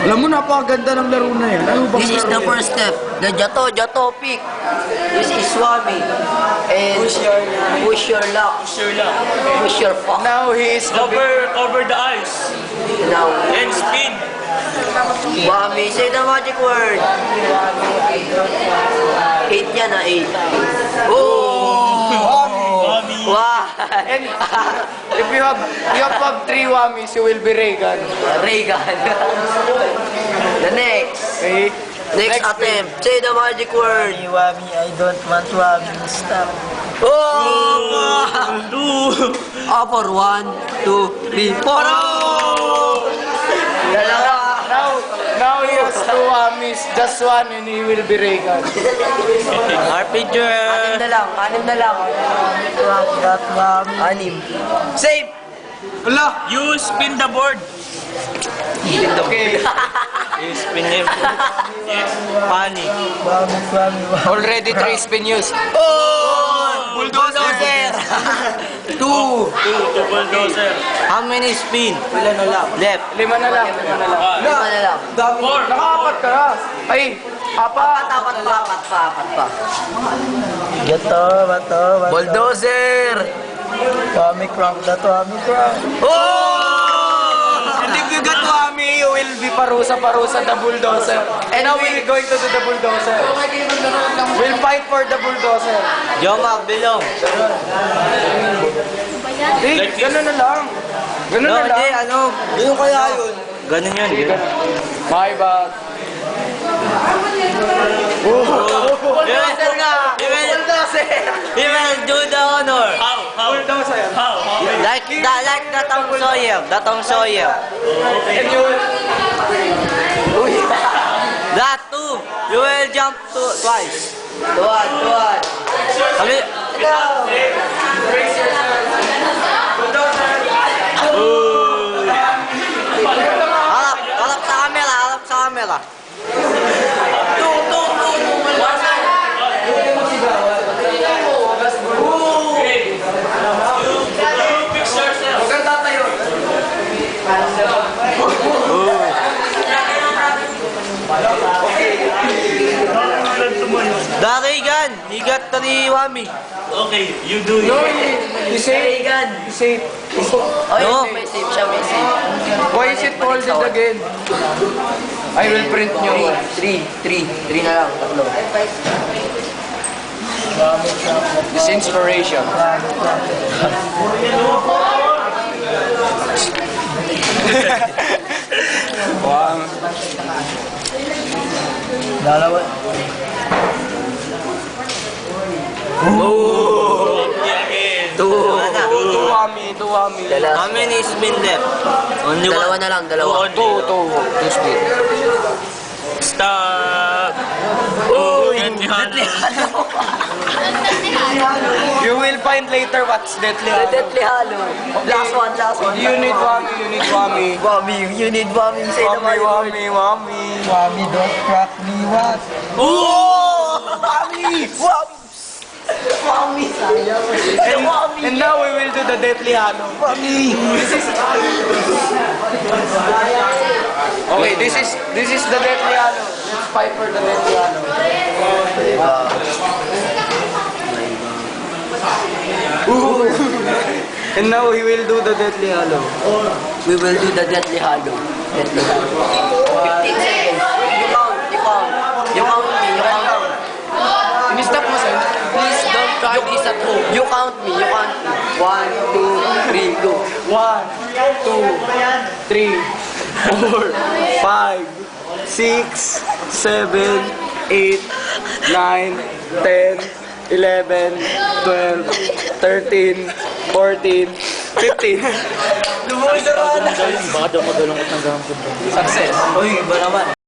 Alam mo, napakaganda ng laro na yan. Ano bang This is the laro yan? first step. The Jato pick. This is Swami. And push your luck. Push your fuck. Now he is the Cover the eyes. Now, And spin. Swami, say the magic word. 8 yan na 8. Oh! Wow! And if you have 3 Wamis, you will be Reagan. Reagan. The next. Okay? Next attempt. Say the magic word. Wami, I don't want Wami. Stop. Oh! Up for 1, 2, 3, 4. Dalawa. Now he has 2 Wamis, just 1 and he will be Reagan. Our picture. Anim na lang. Got Wami. Anim. Save! Ala! You spin the board. Okay. You spin it. Yes. Funny. Wami, Wami, Wami. Already 3 spin use. Oh! Bulldozer! 2. Two bulldozer. How many spin? Ilan na lang? Left. 5 na lang. Lima na lang. Four. Naka-4 ka na. Ay, Apat pa. Gato, bato. Bulldozer! Wami crank that, Wami crank. Oh! and if you got Wami, you will be parusa the bulldozer. And now we're going to do the bulldozer. We'll fight for the bulldozer. Jomag, bilong. Hey, ganun na lang. Ganun No, na hindi, lang. ano? Ganun kaya yun. Ganun yun. My bag. Bulldozer nga! He will do the honor. How? Bulldozer. How? Like the Tom Sawyer. The Tom Sawyer. And you will... That two. You will jump twice. Tuwan. Kami... Harap sa camera. Darigan, he got 3 Wami. Okay, you do No, it. you say... Darigan. You say... No. May save siya, may save. Why is it folded again? I will print new one. 3 na lang, tatlo. This inspiration. Wow. Dalawa. Two. Two Wami. How many spin left? Only dalawa na lang, dalawa. Two spin. Stop. Oh, Deadly Hollow. You will find later what's deadly. Deadly Hollow. Last one. You need Wami. Wami, you need Wami. Say the Wami. Wami, don't crack me, what? Oh! Wami! Wami! And now we will do the deadly hollow. Wami! Okay, this is the deadly hollow. Let's fight for the deadly hollow. And now we will do the deadly hollow. We will do the Deadly Hollow. 15 seconds. You count me. Ini-stop mo, sir. Please don't try this at home. You count me. 1, 2, 3, go. 1, 2, 3, 4, 5, 6, 7, 8, 9, 10, 11, 12, 13, 14, 15. Baka daw magalang ko ng gamit. Success. Uy, iba naman.